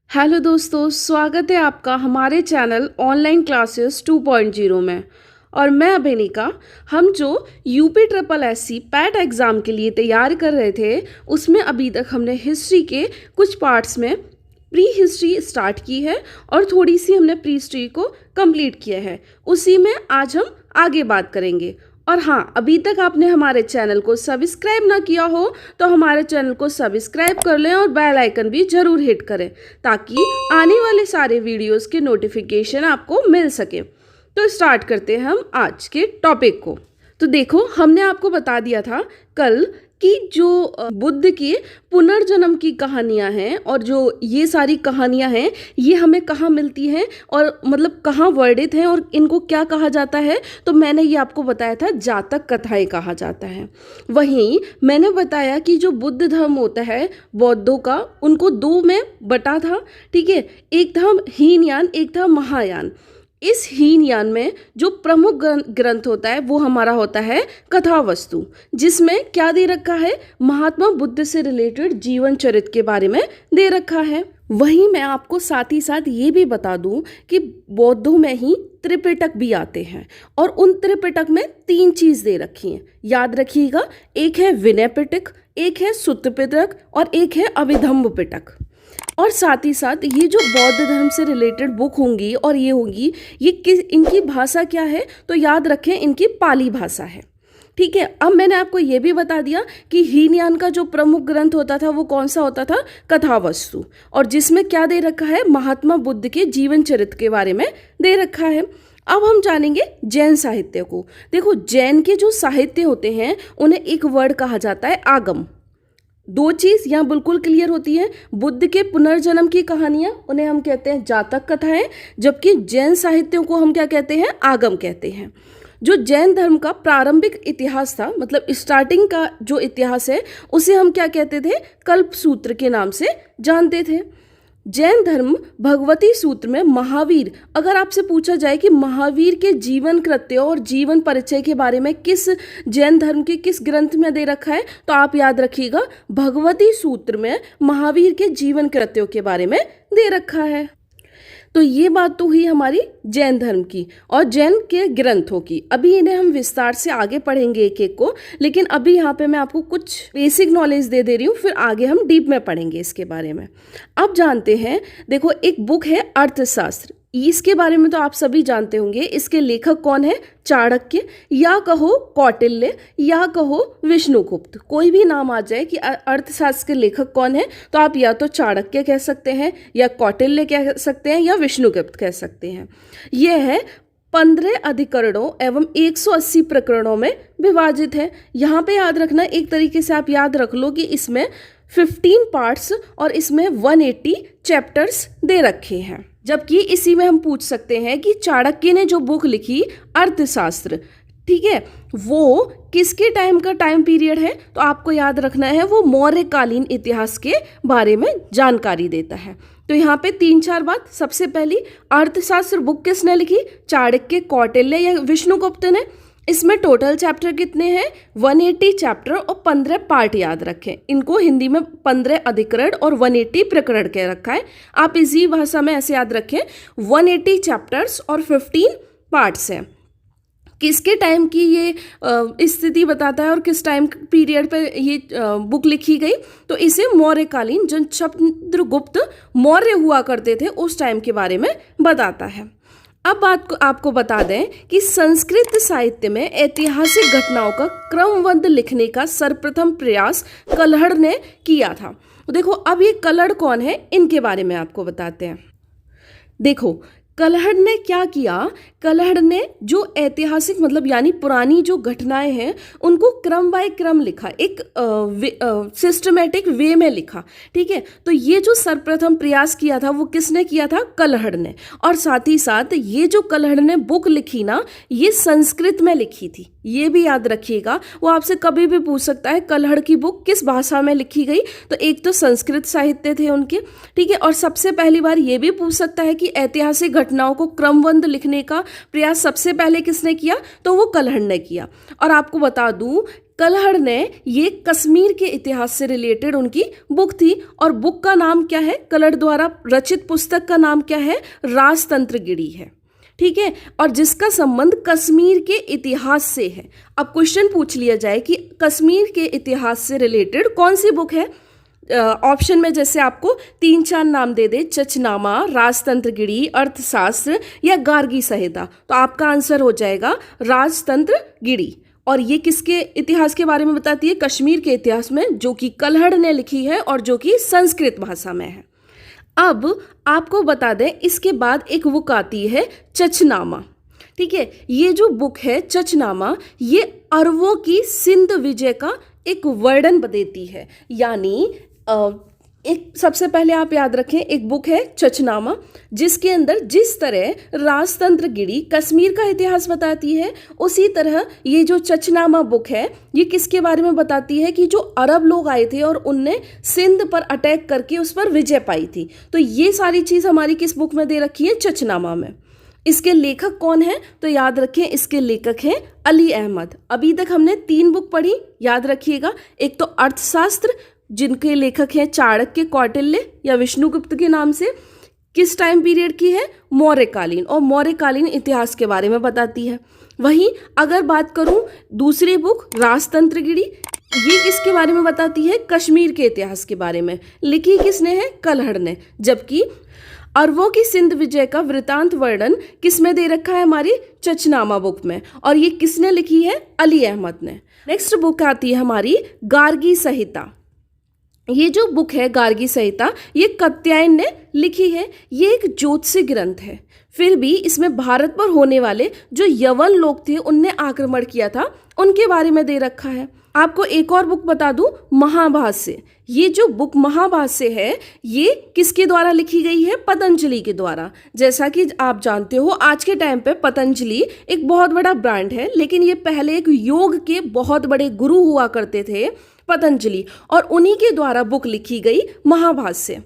Hello दोस्तों, स्वागत है आपका हमारे चैनल ऑनलाइन क्लासेस 2.0 में। और मैं अभिनिका। हम जो UP triple SC PAT exam के लिए तैयार कर रहे थे, उसमें अभी तक हमने हिस्ट्री के कुछ पार्ट्स में प्री हिस्ट्री स्टार्ट की है और थोड़ी सी हमने प्री हिस्ट्री को कंप्लीट किया है। उसी में आज हम आगे बात करेंगे। और हाँ, अभी तक आपने हमारे चैनल को सब्सक्राइब ना किया हो तो हमारे चैनल को सब्सक्राइब कर लें और बेल आइकन भी ज़रूर हिट करें ताकि आने वाले सारे वीडियोस के नोटिफिकेशन आपको मिल सके। तो स्टार्ट करते हैं हम आज के टॉपिक को। तो देखो, हमने आपको बता दिया था कल कि जो बुद्ध के पुनर्जन्म की कहानियां हैं और जो ये सारी कहानियां हैं, ये हमें कहाँ मिलती हैं और मतलब कहाँ वर्णित हैं और इनको क्या कहा जाता है। तो मैंने ये आपको बताया था जातक कथाएं कहा जाता है। वहीं मैंने बताया कि जो बुद्ध धर्म होता है बौद्धों का, उनको दो में बटा था। ठीक है, एक था हीनयान, एक था महायान। इस हीनयान में जो प्रमुख ग्रंथ होता है वो हमारा होता है कथा वस्तु, जिसमें क्या दे रखा है, महात्मा बुद्ध से रिलेटेड जीवन चरित्र के बारे में दे रखा है। वहीं मैं आपको साथ ही साथ ये भी बता दूं कि बौद्धों में ही त्रिपिटक भी आते हैं और उन त्रिपिटक में तीन चीज दे रखी हैं, याद रखिएगा। एक है विनय पिटक, एक है सुत्त पिटक और एक है अभिधम्म पिटक। और साथ ही साथ ये जो बौद्ध धर्म से रिलेटेड बुक होंगी और ये होंगी, ये इनकी भाषा क्या है, तो याद रखें इनकी पाली भाषा है। ठीक है, अब मैंने आपको ये भी बता दिया कि हीनयान का जो प्रमुख ग्रंथ होता था वो कौन सा होता था, कथा वस्तु, और जिसमें क्या दे रखा है, महात्मा बुद्ध के जीवन चरित्र के बारे में दे रखा है। अब हम जानेंगे जैन साहित्य को। देखो, जैन के जो साहित्य होते हैं उन्हें एक वर्ड कहा जाता है आगम। दो चीज यहाँ बिल्कुल क्लियर होती है। बुद्ध के पुनर्जन्म की कहानियां, उन्हें हम कहते हैं जातक कथाएं, जबकि जैन साहित्यों को हम क्या कहते हैं, आगम कहते हैं। जो जैन धर्म का प्रारंभिक इतिहास था, मतलब स्टार्टिंग का जो इतिहास है, उसे हम क्या कहते थे, कल्प सूत्र के नाम से जानते थे। जैन धर्म भगवती सूत्र में महावीर, अगर आपसे पूछा जाए कि महावीर के जीवन कृत्य और जीवन परिचय के बारे में किस जैन धर्म के किस ग्रंथ में दे रखा है, तो आप याद रखिएगा भगवती सूत्र में महावीर के जीवन कृत्यों के बारे में दे रखा है। तो ये बात तो हुई हमारी जैन धर्म की और जैन के ग्रंथों की। अभी इन्हें हम विस्तार से आगे पढ़ेंगे एक एक को, लेकिन अभी यहाँ पे मैं आपको कुछ बेसिक नॉलेज दे रही हूँ, फिर आगे हम डीप में पढ़ेंगे इसके बारे में। अब जानते हैं, देखो एक बुक है अर्थशास्त्र, इसके बारे में तो आप सभी जानते होंगे। इसके लेखक कौन है, चाणक्य, या कहो कौटिल्य, या कहो विष्णुगुप्त। कोई भी नाम आ जाए कि अर्थशास्त्र के लेखक कौन है, तो आप या तो चाणक्य कह सकते हैं, या कौटिल्य कह सकते हैं, या विष्णुगुप्त कह सकते हैं। यह है 15 अधिकरणों एवं 180 प्रकरणों में विभाजित है। यहाँ पे याद रखना, एक तरीके से आप याद रख लो कि इसमें 15 पार्ट्स और इसमें 180 चैप्टर्स दे रखे हैं। जबकि इसी में हम पूछ सकते हैं कि चाणक्य ने जो बुक लिखी अर्थशास्त्र, ठीक है, वो किसके टाइम का टाइम पीरियड है, तो आपको याद रखना है वो मौर्यकालीन इतिहास के बारे में जानकारी देता है। तो यहाँ पे 3-4 बात। सबसे पहली, अर्थशास्त्र बुक किसने लिखी, चाणक्य, कौटिल्य या विष्णुगुप्त ने। इसमें टोटल चैप्टर कितने हैं, 180 चैप्टर और 15 पार्ट याद रखें। इनको हिंदी में 15 अधिकरण और 180 प्रकरण कह रखा है। आप इसी भाषा में ऐसे याद रखें, 180 चैप्टर्स और 15 पार्ट्स हैं। किसके टाइम की ये स्थिति बताता है और किस टाइम पीरियड पर ये बुक लिखी गई, तो इसे मौर्यकालीन, जब चंद्रगुप्त मौर्य हुआ करते थे उस टाइम के बारे में बताता है। अब बात को आपको बता दें कि संस्कृत साहित्य में ऐतिहासिक घटनाओं का क्रमबद्ध लिखने का सर्वप्रथम प्रयास कलहड़ ने किया था। देखो, अब ये कलहड़ कौन है, इनके बारे में आपको बताते हैं। देखो, कलहड़ ने क्या किया, कलहड़ ने जो ऐतिहासिक मतलब यानी पुरानी जो घटनाएं हैं उनको क्रम बाय क्रम लिखा, एक सिस्टमेटिक वे में लिखा। ठीक है, तो ये जो सर्वप्रथम प्रयास किया था वो किसने किया था, कलहड़ ने। और साथ ही साथ ये जो कलहड़ ने बुक लिखी ना, ये संस्कृत में लिखी थी, ये भी याद रखिएगा। वो आपसे कभी भी पूछ सकता है कलहड़ की बुक किस भाषा में लिखी गई, तो एक तो संस्कृत साहित्य थे उनके, ठीक है, और सबसे पहली बार ये भी पूछ सकता है कि ऐतिहासिक घटनाओं को क्रमबद्ध लिखने का प्रयास सबसे पहले किसने किया, तो वो कल्हड़ ने किया। और आपको बता दूं, कल्हड़ ने ये कश्मीर के इतिहास से रिलेटेड उनकी बुक थी, और बुक का नाम क्या है, कल्हड़ द्वारा रचित पुस्तक का नाम क्या है, राजतंत्रगिरी है। ठीक है, और जिसका संबंध कश्मीर के इतिहास से है। अब क्वेश्चन पूछ लिया जाए कि कश्मीर के इतिहास से रिलेटेड कौन सी बुक है, ऑप्शन में जैसे आपको 3-4 नाम दे दे, चचनामा, राजतंत्रगिरी, अर्थशास्त्र या गार्गी संहिता, तो आपका आंसर हो जाएगा राजतंत्रगिरी। और ये किसके इतिहास के बारे में बताती है, कश्मीर के इतिहास में, जो कि कल्हड़ ने लिखी है और जो कि संस्कृत भाषा में है। अब आपको बता दें, इसके बाद एक बुक आती है चचनामा। ठीक है, ये जो बुक है चचनामा, ये अरबों की सिंध विजय का एक वर्णन देती है। यानी एक सबसे पहले आप याद रखें, एक बुक है चचनामा, जिसके अंदर जिस तरह राजतंत्रगिरी कश्मीर का इतिहास बताती है, उसी तरह ये जो चचनामा बुक है ये किसके बारे में बताती है कि जो अरब लोग आए थे और उनने सिंध पर अटैक करके उस पर विजय पाई थी। तो ये सारी चीज़ हमारी किस बुक में दे रखी है, चचनामा में। इसके लेखक कौन है, तो याद रखें इसके लेखक हैं अली अहमद। अभी तक हमने 3 बुक पढ़ी, याद रखिएगा। एक तो अर्थशास्त्र, जिनके लेखक हैं चाणक्य, कौटिल्य या विष्णुगुप्त के नाम से, किस टाइम पीरियड की है, मौर्यकालीन, और मौर्यकालीन इतिहास के बारे में बताती है। वहीं अगर बात करूं दूसरी बुक राजतंत्रगिरी, ये किसके बारे में बताती है, कश्मीर के इतिहास के बारे में। लिखी किसने है, कल्हड़ ने। जबकि अरबों की सिंध विजय का वृतांत वर्णन किसमें दे रखा है, हमारी चचनामा बुक में, और ये किसने लिखी है, अली अहमद ने। नेक्स्ट बुक आती है हमारी गार्गी संहिता। ये जो बुक है गार्गी संहिता, ये कात्यायन ने लिखी है। ये एक ज्योतिषी ग्रंथ है, फिर भी इसमें भारत पर होने वाले जो यवन लोग थे उनने आक्रमण किया था, उनके बारे में दे रखा है। आपको एक और बुक बता दूं, महाभाष्य। ये जो बुक महाभाष्य है, ये किसके द्वारा लिखी गई है, पतंजलि के द्वारा। जैसा कि आप जानते हो, आज के टाइम पे पतंजलि एक बहुत बड़ा ब्रांड है, लेकिन ये पहले एक योग के बहुत बड़े गुरु हुआ करते थे, पतंजलि, और उन्हीं के द्वारा बुक लिखी गई महाभाष्य।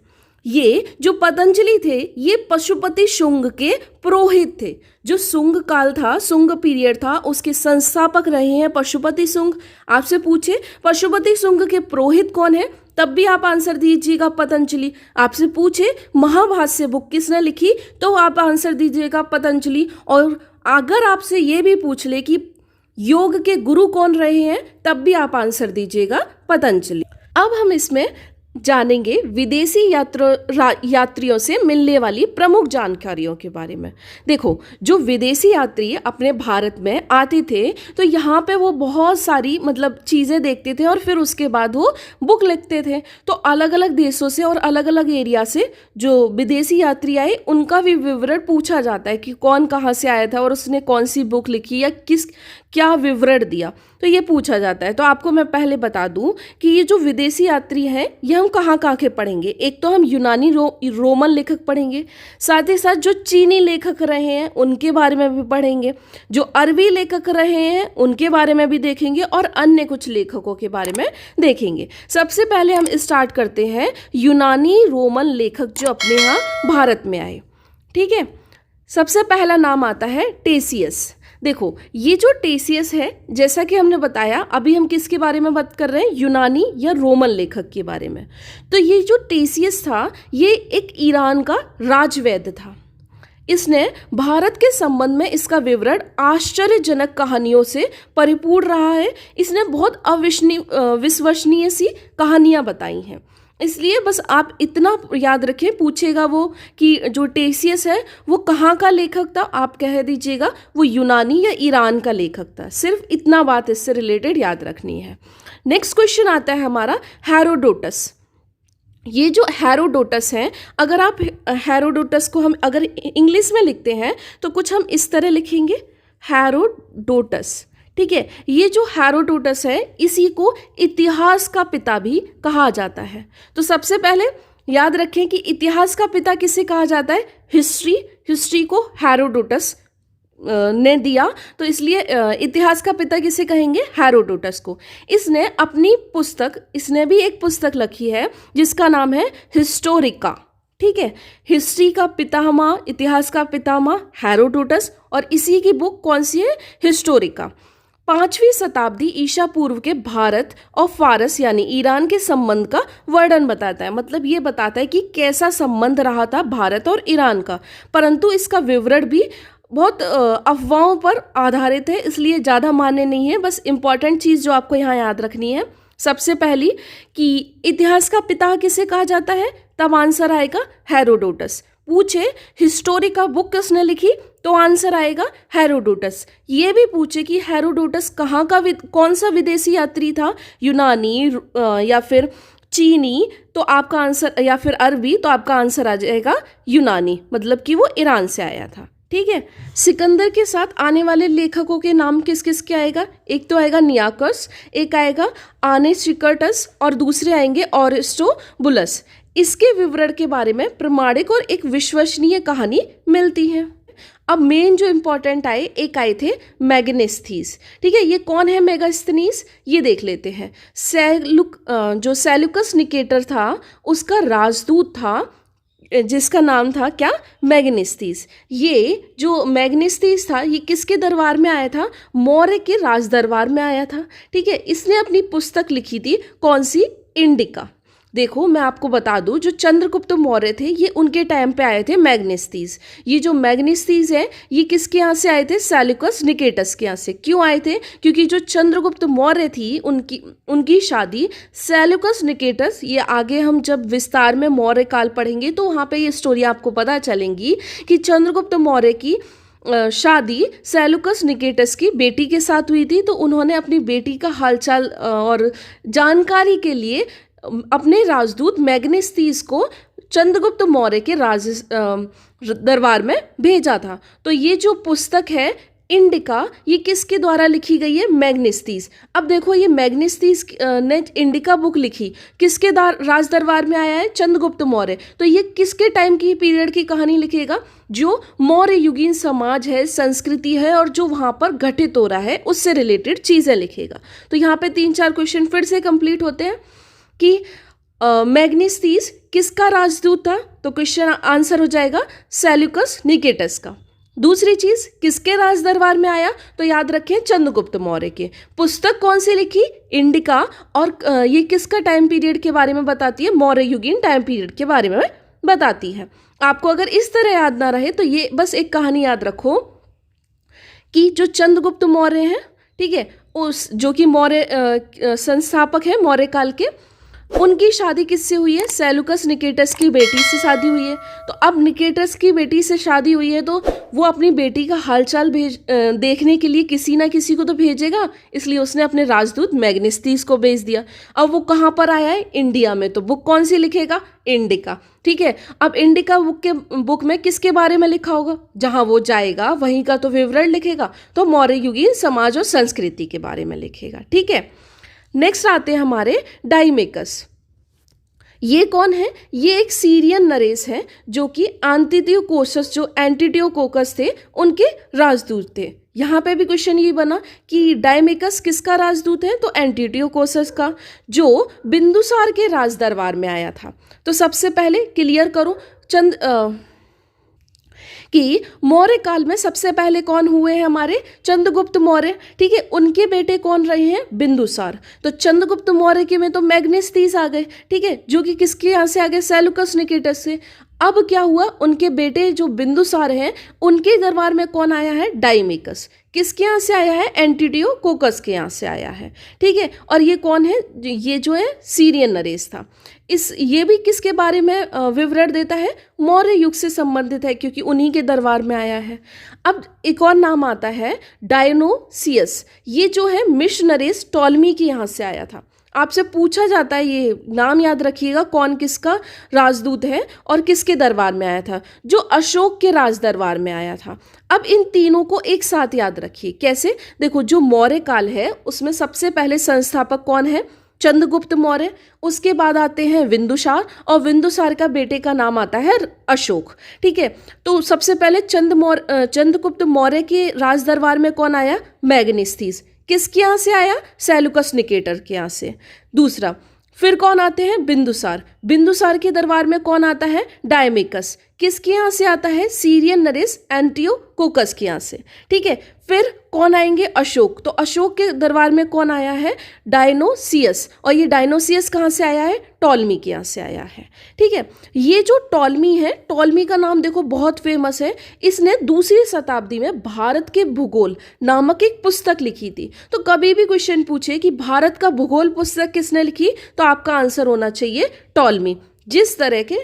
ये जो पतंजलि थे, ये पशुपति शुंग के पुरोहित थे। जो शुंग काल था, शुंग पीरियड था, उसके संस्थापक रहे हैं पशुपति शुंग। आपसे पूछे पशुपति शुंग के पुरोहित कौन है, तब भी आप आंसर दीजिएगा पतंजलि। आपसे पूछे महाभाष्य बुक किसने लिखी, तो आप आंसर दीजिएगा पतंजलि। और अगर आपसे ये भी पूछ ले कि योग के गुरु कौन रहे हैं, तब भी आप आंसर दीजिएगा पतंजलि। अब हम इसमें जानेंगे विदेशी यात्रियों से मिलने वाली प्रमुख जानकारियों के बारे में। देखो, जो विदेशी यात्री अपने भारत में आते थे, तो यहाँ पे वो बहुत सारी चीज़ें देखते थे और फिर उसके बाद वो बुक लिखते थे। तो अलग अलग देशों से और अलग अलग एरिया से जो विदेशी यात्री आए, उनका भी विवरण पूछा जाता है कि कौन कहाँ से आया था और उसने कौन सी बुक लिखी या क्या विवरण दिया, तो ये पूछा जाता है। तो आपको मैं पहले बता दूं कि ये जो विदेशी यात्री हैं, ये हम कहाँ कहाँ के पढ़ेंगे। एक तो हम यूनानी रोमन लेखक पढ़ेंगे, साथ ही साथ जो चीनी लेखक रहे हैं उनके बारे में भी पढ़ेंगे, जो अरबी लेखक रहे हैं उनके बारे में भी देखेंगे, और अन्य कुछ लेखकों के बारे में देखेंगे। सबसे पहले हम स्टार्ट करते हैं यूनानी रोमन लेखक जो अपने यहाँ भारत में आए। ठीक है, सबसे पहला नाम आता है टेसियस। देखो, ये जो टेसियस है, जैसा कि हमने बताया, अभी हम किसके बारे में बात कर रहे हैं, यूनानी या रोमन लेखक के बारे में। तो ये जो टेसियस था, ये एक ईरान का राजवैद्य था। इसने भारत के संबंध में इसका विवरण आश्चर्यजनक कहानियों से परिपूर्ण रहा है। इसने बहुत अविश्वसनीय सी कहानियां बताई हैं। इसलिए बस आप इतना याद रखें, पूछेगा वो कि जो टेसियस है वो कहाँ का लेखक था, आप कह दीजिएगा वो यूनानी या ईरान का लेखक था। सिर्फ इतना बात इससे रिलेटेड याद रखनी है। नेक्स्ट क्वेश्चन आता है हमारा हेरोडोटस। ये जो हेरोडोटस हैं, अगर आप हेरोडोटस को हम अगर इंग्लिश में लिखते हैं तो कुछ हम इस तरह लिखेंगे, हेरोडोटस। ठीक है, ये जो हेरोडोटस है, इसी को इतिहास का पिता भी कहा जाता है। तो सबसे पहले याद रखें कि इतिहास का पिता किसे कहा जाता है, हिस्ट्री को हेरोडोटस ने दिया, तो इसलिए इतिहास का पिता किसे कहेंगे, हेरोडोटस को। इसने अपनी पुस्तक, इसने भी एक पुस्तक लिखी है जिसका नाम है हिस्टोरिका। ठीक है। हिस्ट्री का पितामह, इतिहास का पितामह हेरोडोटस, और इसी की बुक कौन सी है? हिस्टोरिका। 5वीं शताब्दी ईसा पूर्व के भारत और फारस यानी ईरान के संबंध का वर्णन बताता है। मतलब ये बताता है कि कैसा संबंध रहा था भारत और ईरान का, परंतु इसका विवरण भी बहुत अफवाहों पर आधारित है, इसलिए ज़्यादा मान्य नहीं है। बस इम्पॉर्टेंट चीज़ जो आपको यहाँ याद रखनी है, सबसे पहली कि इतिहास का पिता किसे कहा जाता है, तब आंसर आएगा हेरोडोटस। पूछे हिस्टोरिका बुक किसने लिखी, तो आंसर आएगा हेरोडोटस। ये भी पूछे कि हेरोडोटस कहाँ का कौन सा विदेशी यात्री था, यूनानी या फिर चीनी, तो आपका आंसर, या फिर अरबी, तो आपका आंसर आ जाएगा यूनानी, मतलब कि वो ईरान से आया था। ठीक है। सिकंदर के साथ आने वाले लेखकों के नाम किस किस के आएगा? एक तो आएगा नियाकस, एक आएगा आनेसिक्टस, और दूसरे आएंगे अरिस्टोबुलस। इसके विवरण के बारे में प्रमाणिक और एक विश्वसनीय कहानी मिलती है। अब मेन जो इम्पोर्टेंट आए, एक आए थे मैगनेस्थीस। ठीक है, ये कौन है मैगनेस्थीस, ये देख लेते हैं। जो सेल्यूकस निकेटर था उसका राजदूत था, जिसका नाम था क्या? मैगनेस्थीस। ये जो मैगनेस्थीस था ये किसके दरबार में आया था? मौर्य के राज दरबार में आया था। ठीक है, इसने अपनी पुस्तक लिखी थी, कौन सी? इंडिका। देखो मैं आपको बता दूं, जो चंद्रगुप्त मौर्य थे ये उनके टाइम पे आए थे मैगनेस्थीस। ये जो मैगनेस्थीस है ये किसके यहाँ से आए थे? सेल्यूकस निकेटस के यहाँ से। क्यों आए थे? क्योंकि जो चंद्रगुप्त मौर्य थी उनकी शादी सेल्यूकस निकेटस, ये आगे हम जब विस्तार में मौर्य काल पढ़ेंगे तो वहाँ पे ये स्टोरी आपको पता चलेंगी कि चंद्रगुप्त मौर्य की शादी सेल्यूकस निकेटस की बेटी के साथ हुई थी। तो उन्होंने अपनी बेटी का हालचाल और जानकारी के लिए अपने राजदूत मैगनेस्थीस को चंद्रगुप्त मौर्य के दरबार में भेजा था। तो ये जो पुस्तक है इंडिका, ये किसके द्वारा लिखी गई है? मैगनेस्थीस। अब देखो ये मैगनेस्थीस ने इंडिका बुक लिखी, किसके राज दरबार में आया है? चंद्रगुप्त मौर्य। तो ये किसके टाइम की पीरियड की कहानी लिखेगा? जो मौर्य युगीन समाज है, संस्कृति है, और जो वहाँ पर घटित हो रहा है उससे रिलेटेड चीज़ें लिखेगा। तो यहाँ पे 3-4 क्वेश्चन फिर से कंप्लीट होते हैं कि मैगनेस्थीस किसका राजदूत था? तो क्वेश्चन आंसर हो जाएगा सेल्यूकस निकेटस का। दूसरी चीज, किसके राज दरबार में आया? तो याद रखें चंद्रगुप्त मौर्य के। पुस्तक कौन सी लिखी? इंडिका। और ये किसका टाइम पीरियड के बारे में बताती है? मौर्य युगीन टाइम पीरियड के बारे में बताती है। आपको अगर इस तरह याद ना रहे तो ये बस एक कहानी याद रखो कि जो चंद्रगुप्त मौर्य हैं, ठीक है, उस जो कि मौर्य संस्थापक है मौर्य काल के, उनकी शादी किससे हुई है? सेल्यूकस निकेटस की बेटी से शादी हुई है। तो अब निकेटस की बेटी से शादी हुई है तो वो अपनी बेटी का हालचाल देखने के लिए किसी ना किसी को तो भेजेगा, इसलिए उसने अपने राजदूत मैगनेस्थीस को भेज दिया। अब वो कहाँ पर आया है? इंडिया में। तो बुक कौन सी लिखेगा? इंडिका। ठीक है, अब इंडिका बुक में किसके बारे में लिखा होगा? जहाँ वो जाएगा वहीं का तो विवरण लिखेगा, तो मौर्य युगीन समाज और संस्कृति के बारे में लिखेगा। ठीक है, नेक्स्ट आते हैं हमारे डाइमेकस। ये कौन है? ये एक सीरियन नरेश है जो कि एंटिडियोकोकस, जो एंटिडियोकोकस थे उनके राजदूत थे। यहाँ पे भी क्वेश्चन ये बना कि डाइमेकस किसका राजदूत है? तो एंटिडियोकोकस का, जो बिंदुसार के राज दरबार में आया था। तो सबसे पहले क्लियर करो कि मौर्य काल में सबसे पहले कौन हुए हैं? हमारे चंद्रगुप्त मौर्य। ठीक है, उनके बेटे कौन रहे हैं? बिंदुसार। तो चंद्रगुप्त मौर्य के में तो मैगनेस्थीस आ गए, ठीक है, जो कि किसके यहाँ से आ गए? सेल्यूकस निकेटस से। अब क्या हुआ? उनके बेटे जो बिंदुसार हैं उनके दरबार में कौन आया है? डाइमेकस। किसके यहाँ से आया है? एंटिडियोकोकस के यहाँ से आया है। ठीक है, और ये कौन है? ये जो है सीरियन नरेश था। ये भी किसके बारे में विवरण देता है? मौर्य युग से संबंधित है, क्योंकि उन्हीं के दरबार में आया है। अब एक और नाम आता है डायोनोसियस। ये जो है मिस्र नरेश टॉलमी के यहाँ से आया था। आपसे पूछा जाता है, ये नाम याद रखिएगा, कौन किसका राजदूत है और किसके दरबार में आया था? जो अशोक के राज दरबार में आया था। अब इन तीनों को एक साथ याद रखिए। कैसे? देखो, जो मौर्य काल है उसमें सबसे पहले संस्थापक कौन है? चंद्रगुप्त मौर्य। उसके बाद आते हैं बिंदुसार, और बिंदुसार का बेटे का नाम आता है अशोक। ठीक है, तो सबसे पहले चंद्रगुप्त मौर्य के राज दरबार में कौन आया? मैगनेस्थीस। किसके यहाँ से आया? सेल्यूकस निकेटर के यहाँ से। दूसरा, फिर कौन आते हैं? बिंदुसार। बिंदुसार के दरबार में कौन आता है? डायमेकस। किसके यहाँ से आता है? सीरियन नरेश एंटियोकोकस के यहाँ से। ठीक है, फिर कौन आएंगे? अशोक। तो अशोक के दरबार में कौन आया है? डायनोसियस। और ये डायनोसियस कहाँ से आया है? टॉलमी के यहाँ से आया है। ठीक है, ये जो टॉलमी है, टॉलमी का नाम देखो बहुत फेमस है। इसने दूसरी शताब्दी में भारत के भूगोल नामक एक पुस्तक लिखी थी। तो कभी भी क्वेश्चन पूछे कि भारत का भूगोल पुस्तक किसने लिखी, तो आपका आंसर होना चाहिए टॉलमी। जिस तरह के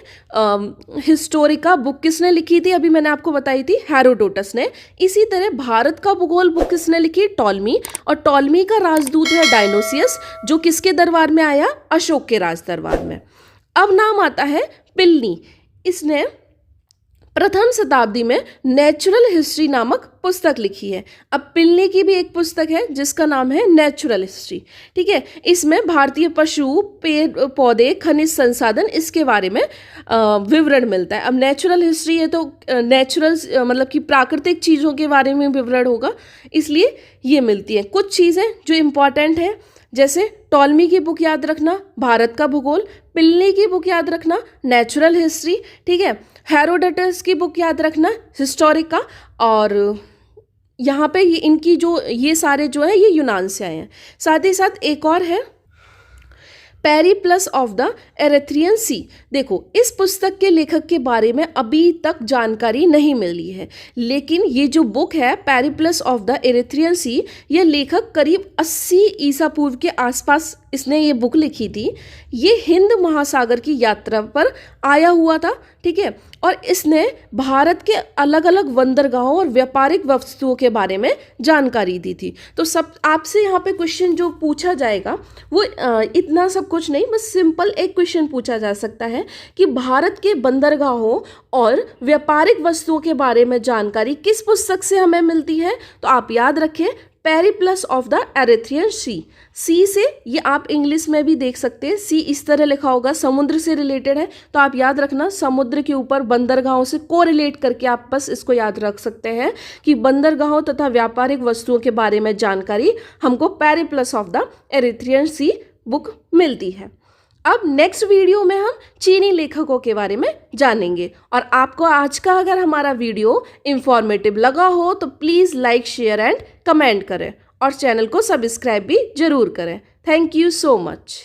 हिस्टोरिका बुक किसने लिखी थी, अभी मैंने आपको बताई थी, हेरोडोटस ने। इसी तरह भारत का भूगोल बुक किसने लिखी? टॉलमी। और टॉलमी का राजदूत है डायनोसियस, जो किसके दरबार में आया? अशोक के राज दरबार में। अब नाम आता है पिलनी। इसने प्रथम शताब्दी में नेचुरल हिस्ट्री नामक पुस्तक लिखी है। अब पिलनी की भी एक पुस्तक है जिसका नाम है नेचुरल हिस्ट्री। ठीक है, इसमें भारतीय पशु, पेड़ पौधे, खनिज संसाधन, इसके बारे में विवरण मिलता है। अब नेचुरल हिस्ट्री है तो नेचुरल मतलब कि प्राकृतिक चीज़ों के बारे में विवरण होगा, इसलिए ये मिलती है। कुछ चीज़ें जो इम्पॉर्टेंट है, जैसे टॉलमी की बुक याद रखना, भारत का भूगोल। पिलनी की बुक याद रखना, नेचुरल हिस्ट्री। ठीक है, हेरोडोटस की बुक याद रखना, हिस्टोरिका। और यहाँ पे इनकी जो ये सारे जो है ये यूनान से आए हैं। साथ ही साथ एक और है, पेरिप्लस ऑफ द एरिथ्रियन सी। देखो, इस पुस्तक के लेखक के बारे में अभी तक जानकारी नहीं मिली है, लेकिन ये जो बुक है पेरिप्लस ऑफ द एरिथ्रियन सी, ये लेखक करीब 80 ईसा पूर्व के आसपास इसने ये बुक लिखी थी। ये हिंद महासागर की यात्रा पर आया हुआ था। ठीक है, और इसने भारत के अलग अलग बंदरगाहों और व्यापारिक वस्तुओं के बारे में जानकारी दी थी। तो सब आपसे यहाँ पे क्वेश्चन जो पूछा जाएगा वो इतना सब कुछ नहीं, बस सिंपल एक क्वेश्चन पूछा जा सकता है कि भारत के बंदरगाहों और व्यापारिक वस्तुओं के बारे में जानकारी किस पुस्तक से हमें मिलती है। तो आप याद रखें, पेरिप्लस ऑफ द एरिथ्रियन सी। सी से ये आप इंग्लिश में भी देख सकते हैं, सी इस तरह लिखा होगा, समुद्र से रिलेटेड है। तो आप याद रखना, समुद्र के ऊपर बंदरगाहों से कोरिलेट करके आप बस इसको याद रख सकते हैं कि बंदरगाहों तथा व्यापारिक वस्तुओं के बारे में जानकारी हमको Periplus of the Erythraean Sea book मिलती है। अब नेक्स्ट वीडियो में हम चीनी लेखकों के बारे में जानेंगे। और आपको आज का अगर हमारा वीडियो इंफॉर्मेटिव लगा हो तो please like, share and comment करें और चैनल को सब्सक्राइब भी जरूर करें। Thank you so much.